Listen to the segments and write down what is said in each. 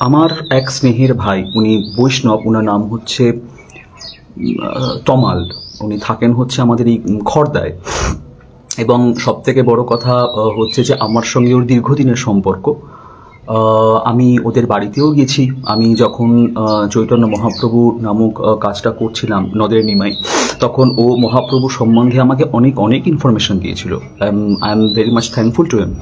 আমার এক স্নেহের ভাই, উনি বৈষ্ণব, ওনার নাম হচ্ছে তমাল। উনি থাকেন হচ্ছে আমাদের এই খড়দায়। এবং সবথেকে বড় কথা হচ্ছে যে আমার সঙ্গে ওর দীর্ঘদিনের সম্পর্ক। আমি ওদের বাড়িতেও গেছি। আমি যখন চৈতন্য মহাপ্রভু নামক কাজটা করছিলাম নদের নিমাই, তখন ও মহাপ্রভু সম্বন্ধে আমাকে অনেক অনেক ইনফরমেশন দিয়েছিল। I am very much thankful to him.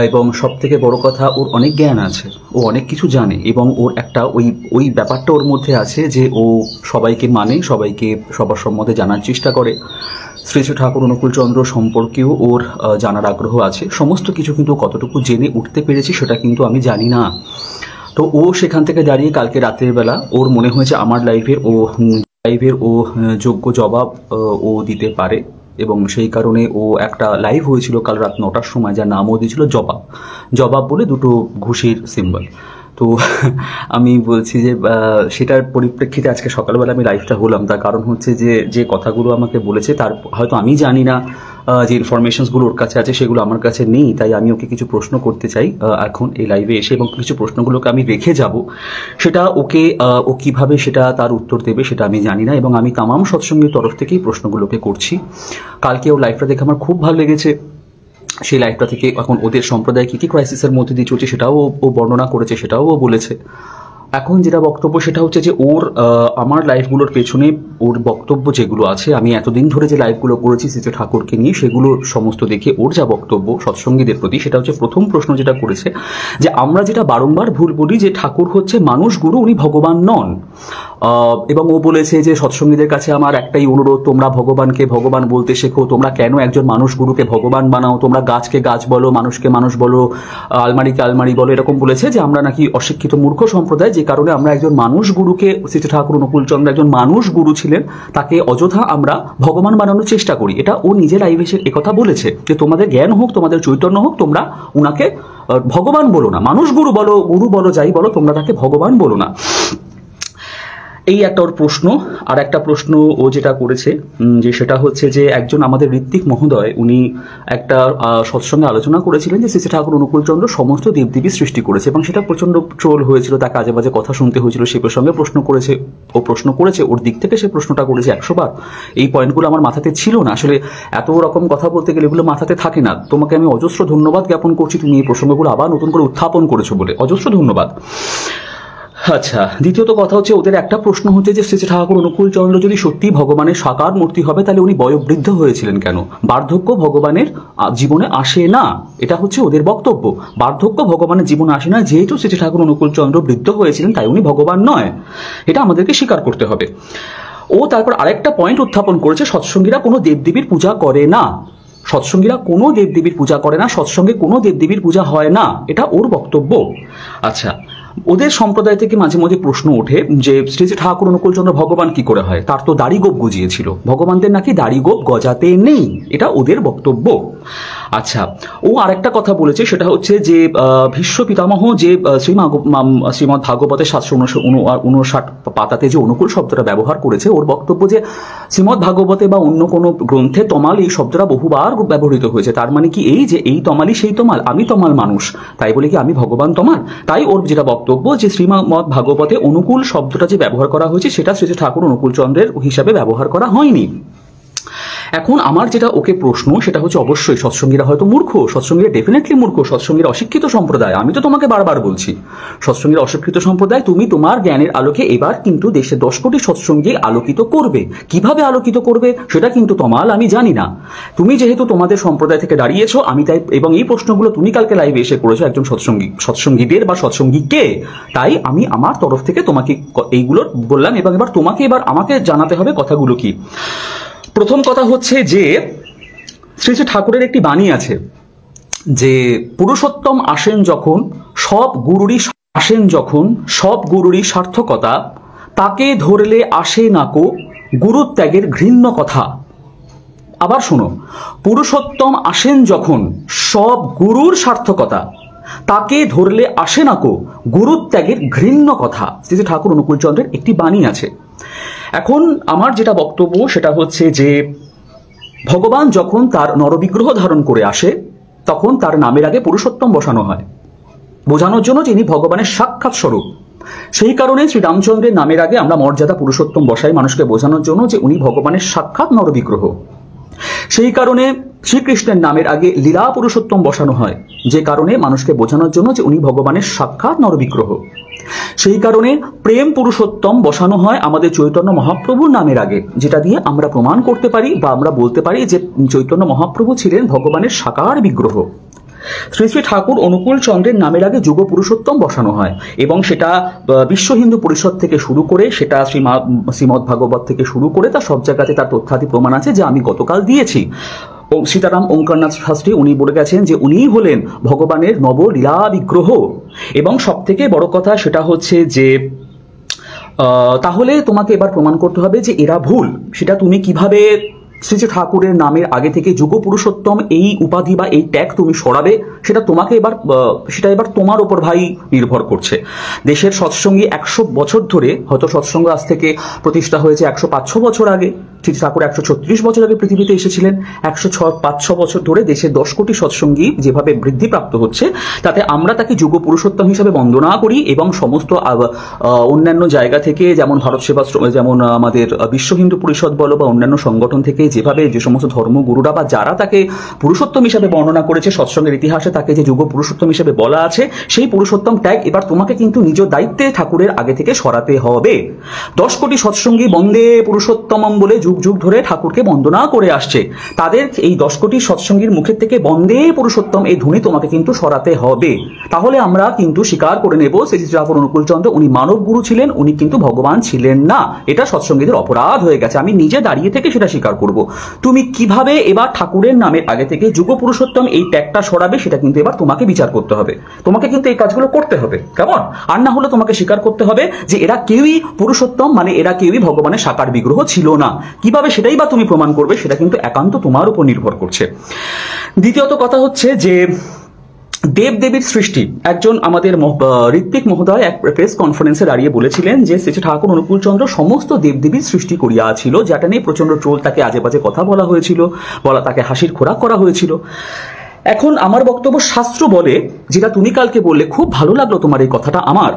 এবং সবথেকে বড় কথা, ওর অনেক জ্ঞান আছে, ও অনেক কিছু জানে। এবং ওর একটা ওই ব্যাপারটা ওর মধ্যে আছে যে ও সবাইকে মানে, সবাইকে সবার সম্বন্ধে জানার চেষ্টা করে। শ্রী শ্রী ঠাকুর অনুকূলচন্দ্র সম্পর্কেও ওর জানার আগ্রহ আছে। সমস্ত কিছু কিন্তু কতটুকু জেনে উঠতে পেরেছি সেটা কিন্তু আমি জানি না। তো ও সেখান থেকে দাঁড়িয়ে কালকে রাতের বেলা ওর মনে হয়েছে আমার লাইভের ও যোগ্য জবাব ও দিতে পারে, এবং সেই কারণে ও একটা লাইভ হয়েছিল কাল রাত 9টার সময়, যার নামও দিয়েছিল জবাব বলে দুটো ঘুষির সিম্বল। তো আমি বলছি যে সেটার পরিপ্রেক্ষিতে আজকে সকালবেলা আমি লাইভটা হলাম। তার কারণ হচ্ছে যে কথাগুলো আমাকে বলেছে তার হয়তো আমি জানি না, যে ইনফরমেশনসগুলো ওর কাছে আছে সেগুলো আমার কাছে নেই। তাই আমি ওকে কিছু প্রশ্ন করতে চাই এখন এই লাইভে এসে, এবং কিছু প্রশ্নগুলোকে আমি রেখে যাব। সেটা ও কিভাবে সেটা তার উত্তর দেবে সেটা আমি জানি না, এবং আমি তামাম সৎসঙ্গের তরফ থেকেই প্রশ্নগুলোকে করছি। কালকে ওর লাইভটা দেখে আমার খুব ভালো লেগেছে। সেই লাইফটা থেকে এখন ওদের সম্প্রদায় কী কী ক্রাইসিসের মধ্যে দিয়ে চলছে সেটাও ও বর্ণনা করেছে, সেটাও ও বলেছে। এখন যেটা বক্তব্য সেটা হচ্ছে যে ওর আমার লাইফগুলোর পেছনে ওর বক্তব্য যেগুলো আছে, আমি এতদিন ধরে যে লাইফগুলো করেছি শ্রী ঠাকুরকে নিয়ে, সেগুলো সমস্ত দেখে ওর যা বক্তব্য সৎসঙ্গীদের প্রতি, সেটা হচ্ছে প্রথম প্রশ্ন যেটা করেছে যে আমরা যেটা বারংবার ভুল বলি যে ঠাকুর হচ্ছে মানুষ গুরু, উনি ভগবান নন। এবং ও বলেছে যে সৎসঙ্গীদের কাছে আমার একটাই অনুরোধ, তোমরা ভগবানকে ভগবান বলতে শেখো। তোমরা কেন একজন মানুষ গুরুকে ভগবান বানাও? তোমরা গাছকে গাছ বলো, মানুষকে মানুষ বলো, আলমারিকে আলমারি বলো, এরকম বলেছে যে আমরা নাকি অশিক্ষিত মূর্খ সম্প্রদায়, যে কারণে আমরা একজন মানুষ গুরুকে, শ্রী ঠাকুর অনুকূলচন্দ্র একজন মানুষ গুরু ছিলেন, তাকে অযথা আমরা ভগবান বানানোর চেষ্টা করি। এটা ও নিজে লাইভে এসে একথা বলেছে যে তোমাদের জ্ঞান হোক, তোমাদের চৈতন্য হোক, তোমরা উনাকে ভগবান বলো না, মানুষ গুরু বলো যাই বলো, তোমরা তাকে ভগবান বলো না। এই একটা ওর প্রশ্ন। আর একটা প্রশ্ন ও যেটা করেছে যে সেটা হচ্ছে যে একজন আমাদের ঋত্বিক মহোদয়, উনি একটা সৎসঙ্গে আলোচনা করেছিলেন যে শ্রী ঠাকুর অনুকূলচন্দ্র সমস্ত দেবদেবী সৃষ্টি করেছে, এবং সেটা প্রচণ্ড ট্রোল হয়েছিল, তাকে আজে বাজে কথা শুনতে হয়েছিল। সেই প্রসঙ্গে প্রশ্ন করেছে ওর দিক থেকে, সে প্রশ্নটা করেছে 100 বার। এই পয়েন্টগুলো আমার মাথাতে ছিল না, আসলে এত রকম কথা বলতে গেলে এগুলো মাথাতে থাকে না। তোমাকে আমি অজস্র ধন্যবাদ জ্ঞাপন করছি, তুমি এই প্রসঙ্গগুলো আবার নতুন করে উত্থাপন করেছো বলে অজস্র ধন্যবাদ। আচ্ছা, দ্বিতীয়ত কথা হচ্ছে ওদের একটা প্রশ্ন হচ্ছে যে শ্রী ঠাকুর অনুকূলচন্দ্র যদি সত্যি ভগবানের সাকার মূর্তি হবে, তাহলে উনি বয়োবৃদ্ধ হয়েছিলেন কেন? বার্ধক্য ভগবানের জীবনে আসে না, এটা হচ্ছে ওদের বক্তব্য। বার্ধক্য ভগবানের জীবনে আসে না, যেহেতু শ্রী ঠাকুর অনুকূলচন্দ্র বৃদ্ধ হয়েছিলেন তাই উনি ভগবান নয়, এটা আমাদেরকে স্বীকার করতে হবে। ও তারপর আরেকটা পয়েন্ট উত্থাপন করেছে, সৎসঙ্গীরা কোনো দেবদেবীর পূজা করে না, সৎসঙ্গীরা কোনো দেবদেবীর পূজা করে না, সৎসঙ্গে কোনো দেবদেবীর পূজা হয় না, এটা ওর বক্তব্য। আচ্ছা, ওদের সম্প্রদায় থেকে মাঝে মাঝে প্রশ্ন ওঠে যে শ্রী শ্রী ঠাকুর অনুকূলচন্দ্র ভগবান কি করে হয়? তার তো দাড়ি গোপ গজিয়েছিল, ভগবানদের নাকি দাড়ি গোপ গজাতে নেই, এটা ওদের বক্তব্য। আচ্ছা, ও আরেকটা কথা বলেছে, সেটা হচ্ছে যে ভীষ্ম পিতামহ যে শ্রীমদ্ ভাগবতের 759 পাতাতে যে অনুকূল শব্দটা ব্যবহার করেছে, ওর বক্তব্য যে শ্রীমদ্ ভাগবতে বা অন্য কোনো গ্রন্থে তমাল এই শব্দটা বহুবার ব্যবহৃত হয়েছে। তার মানে কি এই যে এই তমালই সেই তমাল, আমি তমাল মানুষ, তাই বলে কি আমি ভগবান তমাল? তাই ওর যেটা বক্তব্য যে শ্রীমদ্ ভাগবতে অনুকূল শব্দটা যে ব্যবহার করা হয়েছে সেটা শ্রী ঠাকুর অনুকূলচন্দ্রের হিসাবে ব্যবহার করা হয়নি। এখন আমার যেটা ওকে প্রশ্ন সেটা হচ্ছে, অবশ্যই সৎসঙ্গীরা হয়তো মূর্খ, সৎসঙ্গীরা ডেফিনেটলি মূর্খ, সৎসঙ্গীরা অশিক্ষিত সম্প্রদায়। আমি তো তোমাকে বারবার বলছি সৎসঙ্গীরা অশিক্ষিত সম্প্রদায়। তুমি তোমার জ্ঞানের আলোকে এবার কিন্তু দেশে 10 কোটি সৎসঙ্গী আলোকিত করবে। কিভাবে আলোকিত করবে সেটা কিন্তু তমাল আমি জানি না। তুমি যেহেতু তোমাদের সম্প্রদায় থেকে দাঁড়িয়েছো, আমি তাই, এবং এই প্রশ্নগুলো তুমি কালকে লাইভে এসে করেছো একজন সৎসঙ্গীদের বা সৎসঙ্গীকে, তাই আমি আমার তরফ থেকে তোমাকে এইগুলো বললাম, এবং এবার আমাকে জানাতে হবে কথাগুলো কি। প্রথম কথা হচ্ছে যে শ্রী শ্রী ঠাকুরের একটি বাণী আছে যে পুরুষোত্তম আসেন যখন সব গুরুরই সার্থকতা, তাকে ধরলে আসে নাকো গুরুত্যাগের ঘৃণ্য কথা। আবার শোনো, পুরুষোত্তম আসেন যখন সব গুরুর সার্থকতা, তাকে ধরলে আসে নাকো গুরুত্যাগের ঘৃণ্য কথা। শ্রী শ্রী ঠাকুর অনুকূলচন্দ্রের একটি বাণী আছে। এখন আমার যেটা বক্তব্য সেটা হচ্ছে যে ভগবান যখন তার নরবিগ্রহ ধারণ করে আসে, তখন তার নামের আগে পুরুষোত্তম বসানো হয়। বোঝানোর জন্য যে ইনি ভগবানের সাক্ষাৎ স্বরূপ। সেই কারণে শ্রীরামচন্দ্রের নামের আগে আমরা মর্যাদা পুরুষোত্তম বসাই, মানুষকে বোঝানোর জন্য যে উনি ভগবানের সাক্ষাৎ নরবিগ্রহ। সেই কারণে শ্রীকৃষ্ণের নামের আগে লীলা পুরুষোত্তম বসানো হয়, যে কারণে মানুষকে বোঝানোর জন্য যে উনি ভগবানের সাক্ষাৎ নরবিগ্রহ। সেই কারণে প্রেম পুরুষোত্তম বসানো হয় আমাদের চৈতন্য মহাপ্রভুর নামের আগে, যেটা দিয়ে আমরা প্রমাণ করতে পারি বা আমরা বলতে পারি যে চৈতন্য মহাপ্রভু ছিলেন ভগবানের সাকার বিগ্রহ। শ্রী শ্রী ঠাকুর অনুকূল চন্দ্রের নামের আগে যুগ পুরুষোত্তম বসানো হয়, এবং সেটা বিশ্ব হিন্দু পরিষদ থেকে শুরু করে, সেটা শ্রীমদ্ ভাগবত থেকে শুরু করে, তার সব জায়গাতে তার তথ্যাদি প্রমাণ আছে, যে আমি গতকাল দিয়েছি। সীতারাম ওঙ্কারনাথ শাস্ত্রী উনি বলে গেছেন যে উনিই হলেন ভগবানের নবলীলা বিগ্রহ। এবং সব থেকে বড় কথা সেটা হচ্ছে যে তাহলে তোমাকে এবার প্রমাণ করতে হবে যে এরা ভুল। সেটা তুমি কিভাবে শ্রী শ্রী ঠাকুরের নামের আগে থেকে যুগ পুরুষোত্তম এই উপাধি বা এই ট্যাগ তুমি সরাবে, সেটা তোমাকে এবার তোমার ওপর ভাই নির্ভর করছে। দেশের সৎসঙ্গী 100 বছর ধরে, হয়তো সৎসঙ্গ আজ থেকে প্রতিষ্ঠা হয়েছে 105-6 বছর আগে, শ্রী ঠাকুর 136 বছর আগে পৃথিবীতে এসেছিলেন। 105-6 বছর ধরে দেশের 10 কোটি সৎসঙ্গী যেভাবে বৃদ্ধিপ্রাপ্ত হচ্ছে, তাতে আমরা তাকে যুগ পুরুষোত্তম হিসাবে বন্দনা করি। এবং সমস্ত অন্যান্য জায়গা থেকে, যেমন ভারত সেবাশ্রম, যেমন আমাদের বিশ্ব হিন্দু পরিষদ বলো বা অন্যান্য সংগঠন থেকে যেভাবে যে সমস্ত ধর্মগুরুরা বা যারা তাকে পুরুষোত্তম হিসাবে বর্ণনা করেছে, সৎসঙ্গের ইতিহাসে তাকে যে যুগ পুরুষোত্তম হিসাবে বলা আছে, সেই পুরুষোত্তম ট্যাগ এবার তোমাকে কিন্তু নিজ দায়িত্বে ঠাকুরের আগে থেকে সরাতে হবে। 10 কোটি সৎসঙ্গী বন্দে পুরুষোত্তমম বলে যুগ যুগ ধরে ঠাকুরকে বন্দনা করে আসছে। তাদের এই 10 কোটি সৎসঙ্গীর মুখের থেকে বন্দে পুরুষোত্তম এই ধ্বনি তোমাকে কিন্তু সরাতে হবে। তাহলে আমরা কিন্তু স্বীকার করে নেব শ্রী শ্রী ঠাকুর অনুকূল চন্দ্র উনি মানব গুরু ছিলেন, উনি কিন্তু ভগবান ছিলেন না। এটা সৎসঙ্গীদের অপরাধ হয়ে গেছে, আমি নিজে দাঁড়িয়ে থেকে সেটা স্বীকার করব। তুমি কিভাবে এবার ঠাকুরের নামের আগে থেকে যুগ পুরুষোত্তম এই ট্যাগটা সরাবে, সেটা কিন্তু এবার তোমাকে বিচার করতে হবে। তোমাকে কিন্তু এই কাজগুলো করতে হবে, কেমন? আর না হলে তোমাকে স্বীকার করতে হবে যে এরা কেউই পুরুষোত্তম, মানে এরা কেউই ভগবানের সাকার বিগ্রহ ছিল না। কিভাবে সেটাই বা তুমি প্রমাণ করবে, সেটা কিন্তু একান্ত তোমার উপর নির্ভর করছে। দ্বিতীয়ত কথা হচ্ছে যে দেবদেবীর সৃষ্টি। একজন আমাদের ঋত্বিক মহোদয় এক প্রেস কনফারেন্সে দাঁড়িয়ে বলেছিলেন যে শ্রী ঠাকুর অনুকূল চন্দ্র সমস্ত দেবদেবীর সৃষ্টি করিয়াছিল, যেটা নিয়ে প্রচন্ড ট্রোল, তাকে আজে বাজে কথা বলা হয়েছিল, তাকে হাসির খোরাক করা হয়েছিল। এখন আমার বক্তব্য শাস্ত্র বলে, যেটা তুমি কালকে বললে, খুব ভালো লাগলো তোমার এই কথাটা আমার,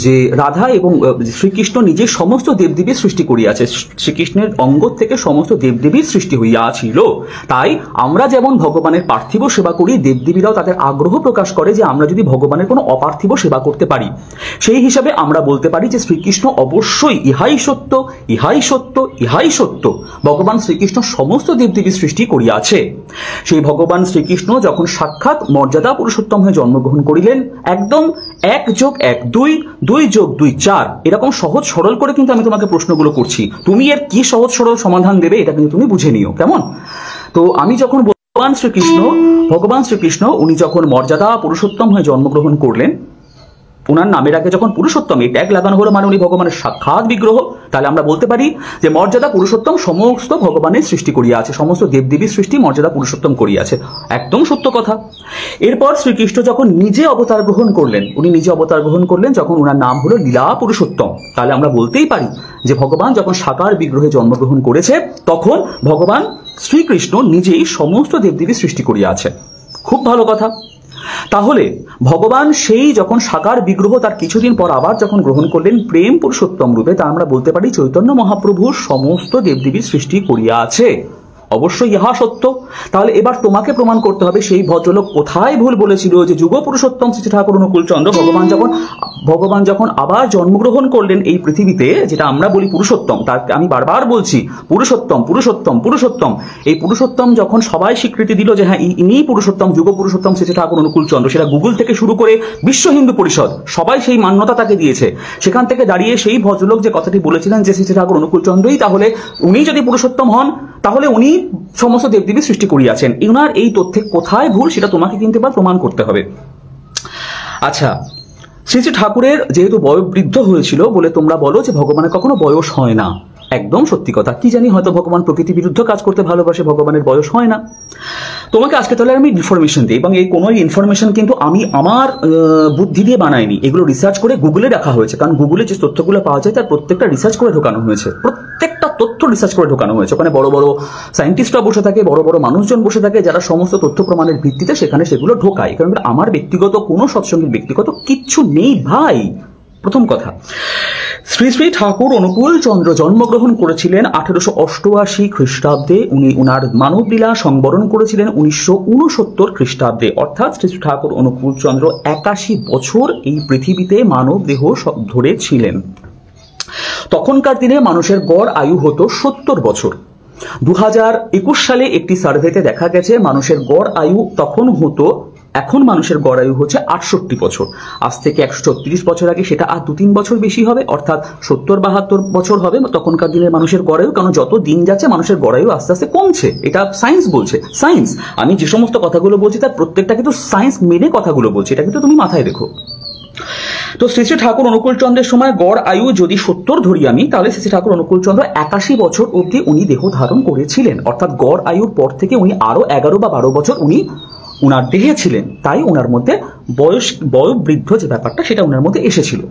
যে রাধা এবং শ্রীকৃষ্ণ নিজে সমস্ত দেবদেবীর সৃষ্টি করিয়াছে, শ্রীকৃষ্ণের অঙ্গ থেকে সমস্ত দেবদেবীর সৃষ্টি হইয়াছিল। তাই আমরা যেমন ভগবানের পার্থিব সেবা করি, দেবদেবীরাও তাদের আগ্রহ প্রকাশ করে যে আমরা যদি ভগবানের কোনো অপার্থিব সেবা করতে পারি। সেই হিসাবে আমরা বলতে পারি যে শ্রীকৃষ্ণ অবশ্যই ইহাই সত্য, ইহাই সত্য, ইহাই সত্য। ভগবান শ্রীকৃষ্ণ সমস্ত দেবদেবীর সৃষ্টি করিয়াছে। সেই ভগবান শ্রীকৃষ্ণ যখন সাক্ষাৎ মর্যাদা পুরুষোত্তম হয়ে জন্মগ্রহণ করিলেন, একদম 1+1 2, 2+2 4, এরকম সহজ সরল করে কিন্তু আমি তোমাকে প্রশ্নগুলো করছি। তুমি এর কি সহজ সরল সমাধান দেবে, এটা কিন্তু তুমি বুঝে নিও, কেমন? তো আমি যখন ভগবান শ্রীকৃষ্ণ উনি যখন মর্যাদা পুরুষোত্তম হয়ে জন্মগ্রহণ করলেন, ওনার নামের আগে যখন পুরুষোত্তম এই ট্যাগ লাগানো হলো, মানে উনি ভগবানের সাক্ষাৎ বিগ্রহ, তাহলে আমরা বলতে পারি যে মর্যাদা পুরুষোত্তম সমস্ত ভগবানের সৃষ্টি করিয়াছে, সমস্ত দেবদেবীর সৃষ্টি মর্যাদা পুরুষোত্তম করিয়াছে। একদম সত্য কথা। এরপর শ্রীকৃষ্ণ যখন নিজে অবতার গ্রহণ করলেন, উনি নিজে অবতার গ্রহণ করলেন যখন ওনার নাম হলো লীলা পুরুষোত্তম, তাহলে আমরা বলতেই পারি যে ভগবান যখন সাকার বিগ্রহে জন্মগ্রহণ করেছে, তখন ভগবান শ্রীকৃষ্ণ নিজেই সমস্ত দেবদেবীর সৃষ্টি করিয়াছে। খুব ভালো কথা। তাহলে ভগবান সেই যখন সাকার বিগ্রহ তার কিছুদিন পর আবার যখন গ্রহণ করলেন প্রেম পুরুষোত্তম রূপে, তা আমরা বলতে পারি চৈতন্য মহাপ্রভুর সমস্ত দেবদেবীর সৃষ্টি করিয়াছে। অবশ্যই ইহা সত্য। তাহলে এবার তোমাকে প্রমাণ করতে হবে সেই ভদ্রলোক কোথায় ভুল বলেছিল যে যুগ পুরুষোত্তম শ্রী ঠাকুর অনুকূল চন্দ্র ভগবান যখন আবার জন্মগ্রহণ করলেন এই পৃথিবীতে, যেটা আমরা বলি পুরুষোত্তম, তার আমি বারবার বলছি পুরুষোত্তম পুরুষোত্তম পুরুষোত্তম, এই পুরুষোত্তম যখন সবাই স্বীকৃতি দিল যে হ্যাঁ ইনি পুরুষোত্তম, যুগ পুরুষোত্তম শ্রী ঠাকুর অনুকূল চন্দ্র, সেটা গুগল থেকে শুরু করে বিশ্ব হিন্দু পরিষদ সবাই সেই মান্যতা তাকে দিয়েছে। সেখান থেকে দাঁড়িয়ে সেই ভদ্রলোক যে কথাটি বলেছিলেন যে শ্রী ঠাকুর অনুকূল চন্দ্রই, তাহলে উনি যদি পুরুষোত্তম হন, তাহলে উনি সমস্ত দেবদেবীর সৃষ্টি করিয়াছেন। ওনার এই তথ্যে কোথায় ভুল, সেটা তোমাকে কিন্তু এবার প্রমাণ করতে হবে। আচ্ছা, শ্রী শ্রী ঠাকুরের যেহেতু বয়োবৃদ্ধ হয়েছিল বলে তোমরা বলো যে ভগবানের কখনো বয়স হয় না। একদম সত্যি কথা। কি জানি, হয়তো ভগবান প্রকৃতি বিরুদ্ধ কাজ করতে ভালোবাসে, ভগবানের বয়স হয় না। তোমাকে আজকে তাহলে আমি ইনফরমেশন দিই, এবং এই কোনো ইনফরমেশন কিন্তু আমি আমার বুদ্ধি দিয়ে বানাইনি, এগুলো রিসার্চ করে গুগলে রাখা হয়েছে। কারণ গুগলে যে তথ্যগুলো পাওয়া যায় তার প্রত্যেকটা রিসার্চ করে ঢোকানো হয়েছে, প্রত্যেকটা তথ্য রিসার্চ করে ঢোকানো হয়েছে। ওখানে বড় বড় সায়েন্টিস্টরা বসে থাকে, বড় বড় মানুষজন বসে থাকে, যারা সমস্ত তথ্য প্রমাণের ভিত্তিতে সেখানে সেগুলো ঢোকায়। কারণ আমার ব্যক্তিগত কোনো সৎসঙ্গীর ব্যক্তিগত কিচ্ছু নেই ভাই। প্রথম কথা, শ্রী শ্রী ঠাকুর অনুকূল চন্দ্র জন্মগ্রহণ করেছিলেন 1888 খ্রিস্টাব্দে। উনি উনার মানবলীলা সংবরণ করেছিলেন 1969 খ্রিস্টাব্দে। অর্থাৎ শ্রী শ্রী ঠাকুর অনুকূল চন্দ্র 81 বছর এই পৃথিবীতে মানব দেহ ধরে ছিলেন। তখনকার দিনে মানুষের গড় আয়ু হতো 70 বছর। 2021 সালে একটি সার্ভেতে দেখা গেছে মানুষের গড় আয়ু তখন হতো, এখন মানুষের গড় আয়ু হচ্ছে 68 বছর। আজ থেকে 136 বছর আগে সেটা আর 2-3 বছর বেশি হবে, অর্থাৎ 70-72 বছর হবে তখনকার দিনের মানুষের গড় আয়ু। কারণ যত দিন যাচ্ছে মানুষের গড় আয়ু আস্তে আস্তে কমছে, এটা সায়েন্স বলছে। সায়েন্স, আমি যে সমস্ত কথাগুলো বলছি তার প্রত্যেকটা কিন্তু সায়েন্স মেনে কথাগুলো বলছি, এটা কিন্তু তুমি মাথায় রেখো। তো শ্রী শ্রী ঠাকুর অনুকূল চন্দ্রের সময় গড় আয়ু যদি 70 ধরি আমি, তাহলে শ্রী শ্রী ঠাকুর অনুকূল চন্দ্র 81 বছর অবধি উনি দেহ ধারণ করেছিলেন। অর্থাৎ গড় আয়ুর পর থেকে উনি আরো 11 বা 12 বছর উনি উনার দেহে ছিলেন। তাই ওনার মধ্যে বয়োবৃদ্ধ যে ব্যাপারটা সেটা ওনার মধ্যে এসেছিল।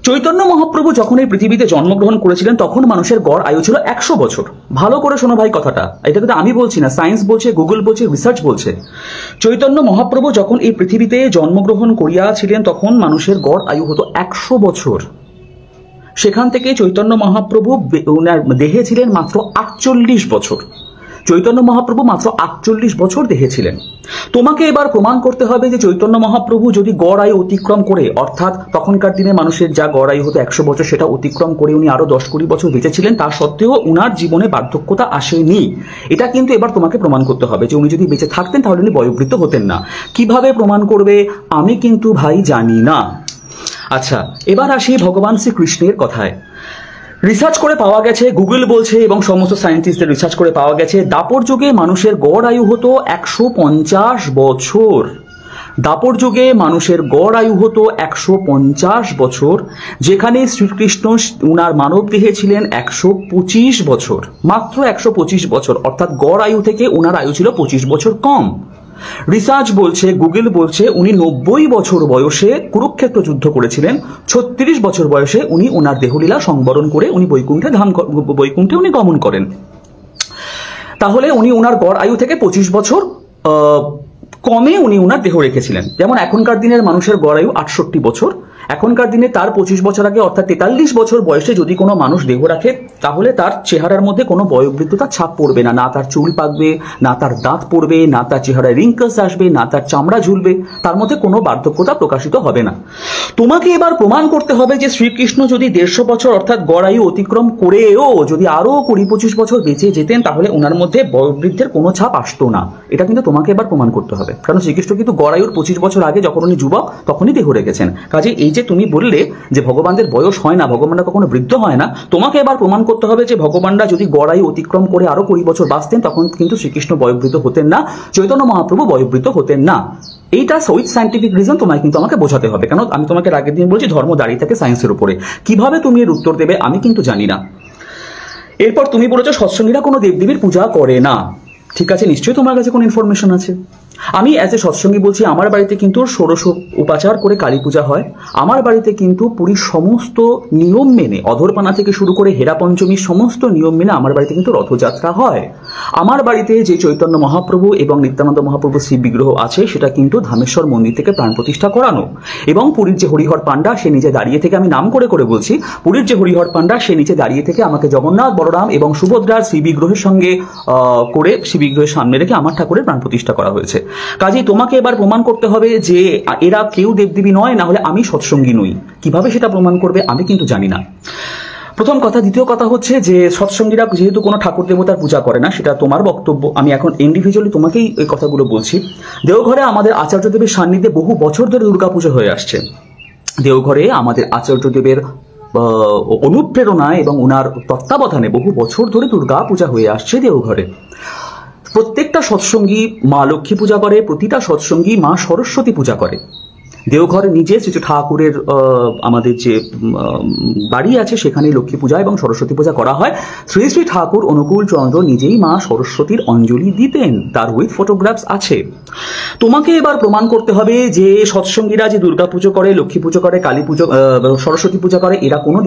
চৈতন্য মহাপ্রভু যখন এই পৃথিবীতে জন্মগ্রহণ করেছিলেন তখন মানুষের গড় আয়ু ছিল 100 বছর। ভালো করে শোনো ভাই কথাটা, এটা কিন্তু আমি বলছি না, সায়েন্স বলছে, গুগল বলছে, রিসার্চ বলছে। চৈতন্য মহাপ্রভু যখন এই পৃথিবীতে জন্মগ্রহণ করিয়াছিলেন তখন মানুষের গড় আয়ু হতো 100 বছর। সেখান থেকে চৈতন্য মহাপ্রভু ওনার দেহে ছিলেন মাত্র 48 বছর। চৈতন্য মহাপ্রভু মাত্র 48 বছর দেহে ছিলেন। তোমাকে এবার প্রমাণ করতে হবে যে চৈতন্য মহাপ্রভু যদি গড় আয়ু অতিক্রম করে, অর্থাৎ তখনকার দিনে মানুষের যা গড় আয়ু হতো 100 বছর, সেটা অতিক্রম করে উনি আরো 10-20 বছর বেঁচেছিলেন, তা সত্ত্বেও উনার জীবনে বার্ধক্যতা আসেনি। এটা কিন্তু এবার তোমাকে প্রমাণ করতে হবে যে উনি যদি বেঁচে থাকতেন তাহলে উনি বয়োবৃদ্ধ হতেন না। কিভাবে প্রমাণ করবে আমি কিন্তু ভাই জানি না। আচ্ছা, এবার আসি ভগবান শ্রীকৃষ্ণের কথায়। রিসার্চ করে পাওয়া গেছে, গুগল বলছে এবং সমস্ত সায়েন্টিস্টদের রিসার্চ করে পাওয়া গেছে, দাপর যুগে মানুষের গড় আয়ু হতো 150 বছর। দাপর যুগে মানুষের গড় আয়ু হতো 150 বছর, যেখানে শ্রীকৃষ্ণ উনার মানব দেহে ছিলেন 125 বছর, মাত্র 125 বছর। অর্থাৎ গড় আয়ু থেকে উনার আয়ু ছিল 25 বছর কম। রিসার্চ বলছে, গুগল বলছে, উনি 90 বছর বয়সে কুরুক্ষেত্র যুদ্ধ করেছিলেন। 36 বছর বয়সে উনি ওনার দেহলীলা সংবরণ করে উনি বৈকুণ্ঠে উনি গমন করেন। তাহলে উনি ওনার গড় আয়ু থেকে 25 বছর কমে উনি ওনার দেহ রেখেছিলেন। যেমন এখনকার দিনের মানুষের গড় আয়ু 68 বছর, এখনকার দিনে তার 25 বছর আগে অর্থাৎ 43 বছর বয়সে যদি কোনো মানুষ দেহ রাখে তাহলে তার চেহারার মধ্যে কোনো বয়োবৃদ্ধতার ছাপ পড়বে না, না তার চুল পাকবে, না তার দাঁত পড়বে, না তার চেহারায় রিঙ্কলস আসবে, না তার চামড়া ঝুলবে, তার মধ্যে কোনো বার্ধক্যতা প্রকাশিত হবে না। তোমাকে এবার প্রমাণ করতে হবে যে শ্রীকৃষ্ণ যদি 150 বছর অর্থাৎ গড় আয়ু অতিক্রম করেও যদি আরো 20-25 বছর বেঁচে যেতেন তাহলে ওনার মধ্যে বয়োবৃদ্ধের কোনো ছাপ আসতো না। এটা কিন্তু তোমাকে এবার প্রমাণ করতে হবে, কারণ শ্রীকৃষ্ণ কিন্তু গড় আয়ুর 25 বছর আগে যখন উনি যুবক তখনই দেহ রেখেছেন। কাজে এই যে তুমি বললে যে ভগবানদের বয়স হয় না, ভগবানরা কখনো বৃদ্ধ হয় না, তোমাকে এবার প্রমাণ করতে হবে যে ভগবানরা যদি গড় আয়ু অতিক্রম করে আরো 20 বছর বাঁচতেন তখন কিন্তু শ্রীকৃষ্ণ বয়োবৃদ্ধ হতেন না, চৈতন্য মহাপ্রভু বয়োবৃদ্ধ হতেন না। এইটা উইথ সায়েন্টিফিক রিজন তোমায় কিন্তু আমাকে বোঝাতে হবে, কারণ আমি তোমাকে আগের দিন বলছি ধর্ম দাঁড়িয়ে থাকে সায়েন্সের উপরে। কিভাবে তুমি এর উত্তর দেবে আমি কিন্তু জানি না। এরপর তুমি বলেছো সৎসঙ্গীরা কোনো দেবদেবীর পূজা করে না। ঠিক আছে, নিশ্চয়ই তোমার কাছে কোনো ইনফরমেশন আছে। আমি অ্যাজ এ সৎসঙ্গী বলছি, আমার বাড়িতে কিন্তু ষোড়শ উপাচার করে কালী পূজা হয়। আমার বাড়িতে কিন্তু পুরীর সমস্ত নিয়ম মেনে, অধরপানা থেকে শুরু করে হেরা পঞ্চমীর সমস্ত নিয়ম মেনে আমার বাড়িতে কিন্তু রথযাত্রা হয়। আমার বাড়িতে যে চৈতন্য মহাপ্রভু এবং নিত্যানন্দ মহাপ্রভু শ্রী বিগ্রহ আছে সেটা কিন্তু ধামেশ্বর মন্দির থেকে প্রাণ প্রতিষ্ঠা করানো। এবং পুরীর যে হরিহর পাণ্ডা সে নিজে দাঁড়িয়ে থেকে, আমি নাম করে করে বলছি, পুরীর যে হরিহর পাণ্ডা সে নিচে দাঁড়িয়ে থেকে আমাকে জগন্নাথ, বলরাম এবং সুভদ্রার শ্রী বিগ্রহের সঙ্গে করে শ্রী বিগ্রহের সামনে রেখে আমার ঠাকুরের প্রাণ প্রতিষ্ঠা করা হয়েছে। কাজেই তোমাকে এবার প্রমাণ করতে হবে যে এরা কেউ দেবদেবী নয়, না হলে আমি সৎসঙ্গী নই। কিভাবে সেটা প্রমাণ করবে আমি কিন্তু জানি না, প্রথম কথা। দ্বিতীয় কথা হচ্ছে যে সৎসঙ্গীরা যেহেতু কোনো ঠাকুর দেবতার পূজা করে না, সেটা তোমার বক্তব্য, আমি এখন ইন্ডিভিজুয়ালি তোমাকেই এই কথাগুলো বলছি। দেওঘরে আমাদের আচার্যদেবের সান্নিধ্যে বহু বছর ধরে দুর্গাপুজো হয়ে আসছে। দেওঘরে আমাদের আচার্যদেবের অনুপ্রেরণায় এবং ওনার তত্ত্বাবধানে বহু বছর ধরে দুর্গা পূজা হয়ে আসছে দেওঘরে। প্রত্যেকটা সৎসঙ্গী মা লক্ষ্মী পূজা করে, প্রতিটা সৎসঙ্গী মা সরস্বতী পূজা করে। দেওঘরে নিজে শ্রী ঠাকুরের আমাদের যে বাড়ি আছে সেখানে লক্ষ্মী পূজা এবং সরস্বতী পূজা করা হয়। শ্রী শ্রী ঠাকুর অনুকূল চন্দ্র নিজেই মা সরস্বতীর অঞ্জলি দিতেন, তার উইথ ফটোগ্রাফস আছে। তোমাকে এবার প্রমাণ করতে হবে যে সৎসঙ্গীরা যে দুর্গা পুজো করে, লক্ষ্মী পুজো করে, কালী পুজো, সরস্বতী পূজা করে, এরা কোনো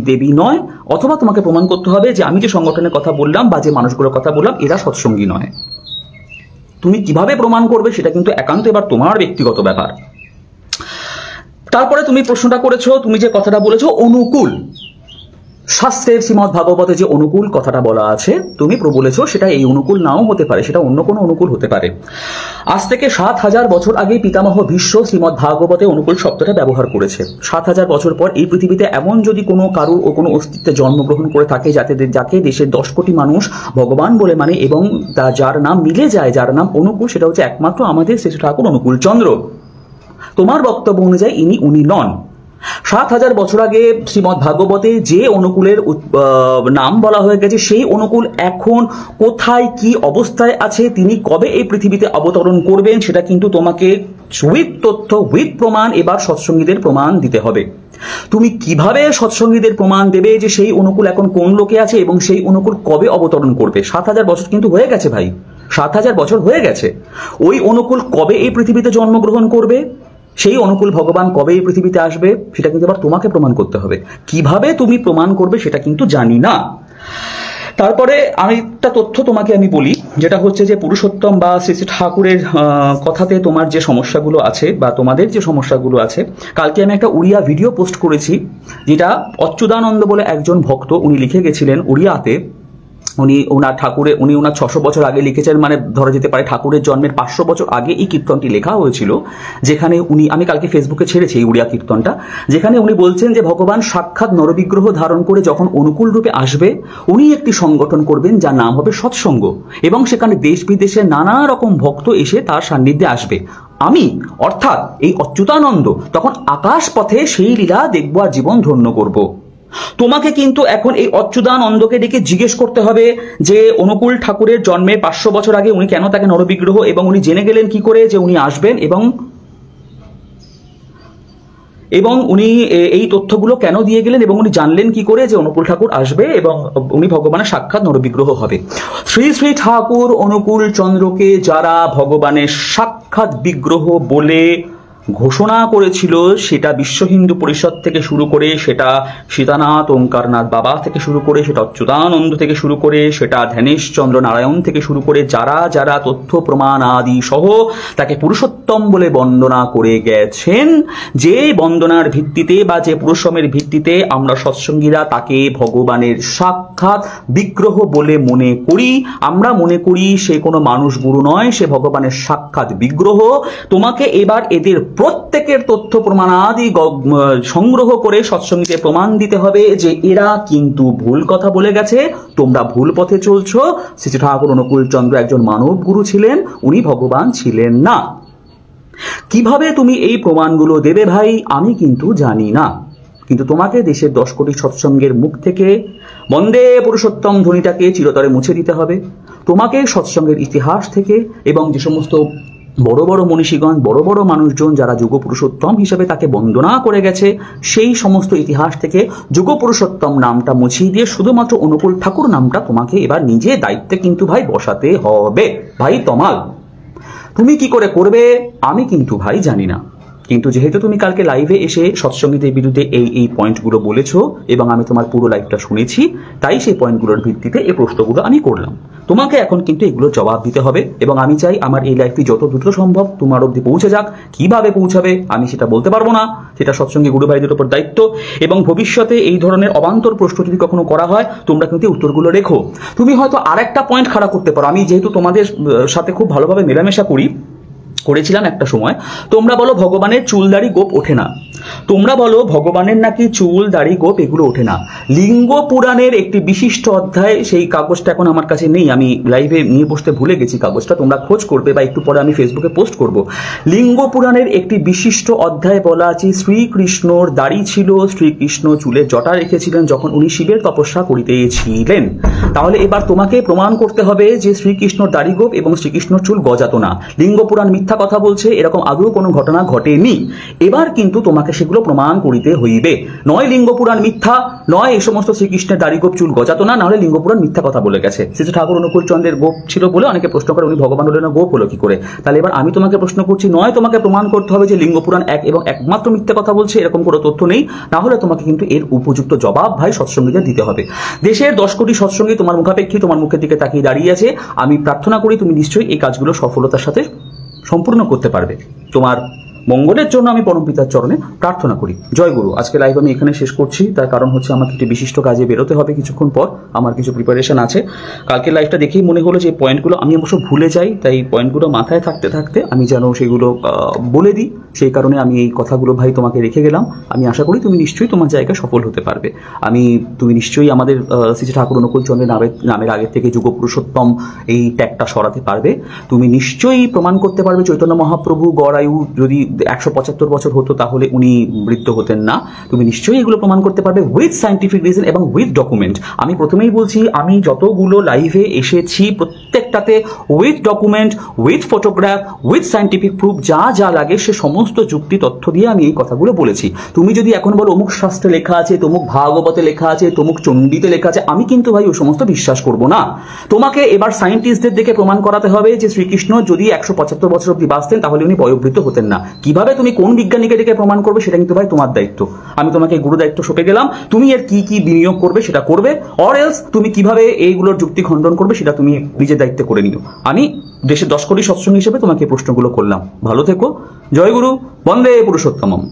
দেবী নয়। অথবা তোমাকে প্রমাণ করতে হবে যে আমি যে সংগঠনের কথা বললাম বা যে মানুষগুলোর কথা বললাম এরা সৎসঙ্গী নয়। তুমি কিভাবে প্রমাণ করবে সেটা কিন্তু একান্ত এবার তোমার ব্যক্তিগত ব্যাপার। তারপরে তুমি প্রশ্নটা করেছো, তুমি যে কথাটা বলেছো অনুকূল, শাস্ত্রে শ্রীমদ্ ভাগবতে যে অনুকূল কথাটা বলা আছে তুমি বলেছো সেটা এই অনুকূল নাও হতে পারে, সেটা অন্য কোনো অনুকূল হতে পারে। আজ থেকে 7000 বছর আগে পিতামহ ভীষ্ম শ্রীমদ্ ভাগবতে অনুকূল শব্দটা ব্যবহার করেছে। 7000 বছর পর এই পৃথিবীতে এমন যদি কোনো কারুর ও কোনো অস্তিত্বে জন্মগ্রহণ করে থাকে যাকে দেশের 10 কোটি মানুষ ভগবান বলে মানে এবং যার নাম মিলে যায়, যার নাম অনুকূল, সেটা হচ্ছে একমাত্র আমাদের শ্রী ঠাকুর অনুকূল চন্দ্র। তোমার বক্তব্য অনুযায়ী উনি নন। 7000 বছর আগে শ্রীমদ্ ভাগবতে যে অনুকূলের নাম বলা হয়ে গেছে সেই অনুকূল এখন কোথায় কি অবস্থায় আছে, তিনি কবে এই পৃথিবীতে অবতরণ করবেন সেটা কিন্তু তোমাকে উইথ তথ্য উইথ প্রমাণ এবার সৎসঙ্গীদের প্রমাণ দিতে হবে। তুমি কিভাবে সৎসঙ্গীদের প্রমাণ দেবে যে সেই অনুকূল এখন কোন লোকে আছে এবং সেই অনুকূল কবে অবতরণ করবে? 7000 বছর কিন্তু হয়ে গেছে ভাই, 7000 বছর হয়ে গেছে। ওই অনুকূল কবে এই পৃথিবীতে জন্মগ্রহণ করবে, সেই অনুকূল ভগবান কবে এই পৃথিবীতে আসবে সেটা কিন্তু এবার তোমাকে প্রমাণ করতে হবে। কিভাবে তুমি প্রমাণ করবে সেটা কিন্তু জানি না। তারপরে আরেকটা তথ্য তোমাকে আমি বলি, যেটা হচ্ছে যে পুরুষোত্তম বা শ্রী শ্রী ঠাকুরের কথাতে তোমার যে সমস্যাগুলো আছে বা তোমাদের যে সমস্যাগুলো আছে, কালকে আমি একটা উড়িয়া ভিডিও পোস্ট করেছি যেটা অচ্যুতানন্দ বলে একজন ভক্ত উনি লিখে গেছিলেন উড়িয়াতে। উনি ওনার 600 বছর আগে লিখেছেন, মানে ধরা যেতে পারে ঠাকুরের জন্মের 500 বছর আগে এই কীর্তনটি লেখা হয়েছিল, যেখানে আমি কালকে ফেসবুকে ছেড়েছি এই উড়িয়া কীর্তনটা, যেখানে উনি বলছেন যে ভগবান সাক্ষাৎ নরবিগ্রহ ধারণ করে যখন অনুকূল রূপে আসবে উনি একটি সংগঠন করবেন যার নাম হবে সৎসঙ্গ, এবং সেখানে দেশ বিদেশের নানা রকম ভক্ত এসে তার সান্নিধ্যে আসবে। আমি অর্থাৎ এই অচ্যুতানন্দ তখন আকাশ পথে সেই লীলা দেখব আর জীবন ধন্য করব। তোমাকে কিন্তু এখন এই অচ্যুতানন্দকে ডেকে জিজ্ঞেস করতে হবে যে অনুকূল ঠাকুরের জন্মের 500 বছর আগে উনি কেন তাকে নরবিগ্রহ, এবং উনি জেনে গেলেন কি করে যে উনি আসবেন, এবং উনি এই তথ্যগুলো কেন দিয়ে গেলেন, এবং উনি জানলেন কি করে যে অনুকূল ঠাকুর আসবে এবং উনি ভগবানের সাক্ষাৎ নরবিগ্রহ হবে। শ্রী শ্রী ঠাকুর অনুকূল চন্দ্রকে যারা ভগবানের সাক্ষাৎ বিগ্রহ বলে ঘোষণা করেছিল, সেটা বিশ্ব হিন্দু পরিষদ থেকে শুরু করে, সেটা সীতানাথ ওঙ্কারনাথ বাবা থেকে শুরু করে, সেটা অচ্যুতানন্দ থেকে শুরু করে, সেটা ধ্যানেশ চন্দ্র নারায়ণ থেকে শুরু করে, যারা তথ্য প্রমাণ আদি সহ তাকে পুরুষোত্তম বলে বন্দনা করে গেছেন, যে বন্দনার ভিত্তিতে বা যে পুরুষমের ভিত্তিতে আমরা সৎসঙ্গীরা তাকে ভগবানের সাক্ষাৎ বিগ্রহ বলে মনে করি। আমরা মনে করি সে কোনো মানুষ গুরু নয়, সে ভগবানের সাক্ষাৎ বিগ্রহ। তোমাকে এবার এদের প্রত্যেকের তথ্য প্রমাণ আদি সংগ্রহ করে সৎসঙ্গীকে প্রমাণ দিতে হবে যে এরা কিন্তু ভুল কথা বলে গেছে, তোমরা ভুল পথে চলছো। শ্রী ঠাকুর অনুকূল চন্দ্র একজন মানব গুরু ছিলেন, উনি ভগবান ছিলেন না। কিভাবে তুমি এই প্রমাণগুলো দেবে ভাই আমি কিন্তু জানি না, কিন্তু তোমাকে দেশের 10 কোটি সৎসঙ্গের মুখ থেকে বন্দে পুরুষোত্তম ধ্বনিটাকে চিরতরে মুছে দিতে হবে। তোমাকে সৎসঙ্গের ইতিহাস থেকে এবং যে সমস্ত বড় বড় মনীষীগণ, বড় বড় মানুষজন যারা যুগ পুরুষোত্তম হিসেবে তাকে বন্দনা করে গেছে, সেই সমস্ত ইতিহাস থেকে যুগ পুরুষোত্তম নামটা মুছিয়ে দিয়ে শুধুমাত্র অনুকূল ঠাকুর নামটা তোমাকে এবার নিজে দায়িত্বে কিন্তু ভাই বসাতে হবে। ভাই তমাল তুমি কি করে করবে আমি কিন্তু ভাই জানি না, কিন্তু যেহেতু তুমি কালকে লাইভে এসে সৎসঙ্গীদের বিরুদ্ধে এই পয়েন্টগুলো বলেছো এবং আমি তোমার পুরো লাইভটা শুনেছি, তাই সেই পয়েন্টগুলোর ভিত্তিতে এই প্রশ্নগুলো আমি করলাম। তোমাকে এখন কিন্তু এগুলোর জবাব দিতে হবে এবং আমি চাই আমার এই লাইভটি যত দ্রুত সম্ভব তোমার অবধি পৌঁছে যাক। কিভাবে পৌঁছাবে আমি সেটা বলতে পারবো না, সেটা সৎসঙ্গী গুরু ভাইদের উপর দায়িত্ব। এবং ভবিষ্যতে এই ধরনের অবান্তর প্রশ্ন যদি কখনো করা হয় তোমরা কিন্তু উত্তরগুলো রেখো। তুমি হয়তো আরেকটা পয়েন্ট খাড়া করতে পারো, আমি যেহেতু তোমাদের সাথে খুব ভালোভাবে মেলামেশা করেছিলাম একটা সময়, তোমরা বলো ভগবানের চুলদাড়ি গোপ ওঠে না। তোমরা বলো ভগবানের নাকি চুল দাড়ি গোপ এগুলো ওঠে না। লিঙ্গ পুরাণের একটি বিশিষ্ট অধ্যায়, সেই কাগজটা এখন আমার কাছে নেই, আমি লাইভে নিয়ে বসতে ভুলে গেছি কাগজটা, তোমরা খোঁজ করবে বা একটু পরে আমি ফেসবুকে পোস্ট করব। লিঙ্গ পুরাণের একটি বিশিষ্ট অধ্যায় বলা আছে শ্রীকৃষ্ণর দাড়ি ছিল, শ্রীকৃষ্ণ চুলে জটা রেখেছিলেন যখন উনি শিবের তপস্যা করিতেছিলেন। তাহলে এবার তোমাকে প্রমাণ করতে হবে যে শ্রীকৃষ্ণর দাড়ি গোপ এবং শ্রীকৃষ্ণর চুল গজাতো না। লিঙ্গ পুরাণ মিথ্যা কথা বলছে, এরকম আদৌ কোনো ঘটনা ঘটেনি। এবার কিন্তু তোমাকে সেগুলো প্রমাণ করিতে হইবে। নয় লিঙ্গ পুরাণ মিথ্যা, নয় এই সমস্ত শ্রীকৃষ্ণের দাড়ি গোপ চুল গজাতো না, নাহলে লিঙ্গ পুরাণ মিথ্যা কথা বলে গেছে। শ্রী ঠাকুর অনুকূল চন্দ্রের গোপ ছিল বলে অনেকে প্রশ্ন করে উনি ভগবান হলেন না, গোপ হলো কি করে? তাহলে এবার আমি তোমাকে প্রশ্ন করছি, নয় তোমাকে প্রমাণ করতে হবে যে লিঙ্গ পুরাণ এক এবং একমাত্র মিথ্যা কথা বলছে, এরকম কোনো তথ্য নেই, না হলে তোমাকে কিন্তু এর উপযুক্ত জবাব ভাই সৎসঙ্গীদের দিতে হবে। দেশের 10 কোটি সৎসঙ্গী তোমার মুখাপেক্ষী, তোমার মুখের দিকে তাকিয়ে দাঁড়িয়ে আছে। আমি প্রার্থনা করি তুমি নিশ্চয়ই এই কাজগুলো সফলতার সাথে সম্পূর্ণ করতে পারবে। তোমার মঙ্গলের জন্য আমি পরমপিতার চরণে প্রার্থনা করি। জয় গুরু। আজকে লাইভ আমি এখানে শেষ করছি, তার কারণ হচ্ছে আমাকে একটি বিশিষ্ট কাজে বেরোতে হবে কিছুক্ষণ পর, আমার কিছু প্রিপারেশন আছে। কালকে লাইভটা দেখেই মনে হলো যে পয়েন্টগুলো আমি অবশ্য ভুলে যাই, তাই পয়েন্টগুলো মাথায় থাকতে থাকতে আমি যেন সেগুলো বলে দিই, সেই কারণে আমি এই কথাগুলো ভাই তোমাকে রেখে গেলাম। আমি আশা করি তুমি নিশ্চয়ই তোমার জায়গায় সফল হতে পারবে। তুমি নিশ্চয়ই আমাদের শ্রী ঠাকুর অনুকূল চন্দ্রের নামের আগের থেকে যুগ পুরুষোত্তম এই ট্যাগটা সরাতে পারবে। তুমি নিশ্চয়ই প্রমাণ করতে পারবে চৈতন্য মহাপ্রভু গড় আয়ু যদি 175 বছর হতো তাহলে উনি বৃদ্ধ হতেন না। তুমি নিশ্চয়ই এগুলো প্রমাণ করতে পারবে উইথ সায়েন্টিফিক রিজন এবং উইথ ডকুমেন্ট। আমি প্রথমেই বলছি, আমি যতগুলো লাইভে এসেছি প্রত্যেকটাতে with document, with photograph, with scientific proof, যা যা লাগে সে সমস্ত যুক্তি তথ্য দিয়ে আমি এই কথাগুলো বলেছি। তুমি যদি এখন বলো অমুক শাস্ত্রে লেখা আছে, তমুক ভাগবতে লেখা আছে, তমুক চণ্ডীতে লেখা আছে, আমি কিন্তু ভাই ওই সমস্ত বিশ্বাস করব না। তোমাকে এবার সায়েন্টিস্টদের দেখে প্রমাণ করাতে হবে যে শ্রীকৃষ্ণ যদি 175 বছর অব্দি বাঁচতেন তাহলে উনি বয়োবৃদ্ধ হতেন না। কিভাবে তুমি কোন বিজ্ঞানীকে ডেকে প্রমাণ করবে সেটা কিন্তু ভাই তোমার দায়িত্ব। আমি তোমাকে গুরু দায়িত্ব সঁপে গেলাম, তুমি এর কি কি বিনিয়োগ করবে সেটা করবে, অর এলস তুমি কিভাবে এইগুলোর যুক্তি খণ্ডন করবে সেটা তুমি নিজের দায়িত্বে করে নিও। আমি দেশের 10 কোটি সৎসঙ্গী হিসেবে তোমাকে এই প্রশ্নগুলো করলাম। ভালো থেকো। জয় গুরু। বন্দে পুরুষোত্তমম।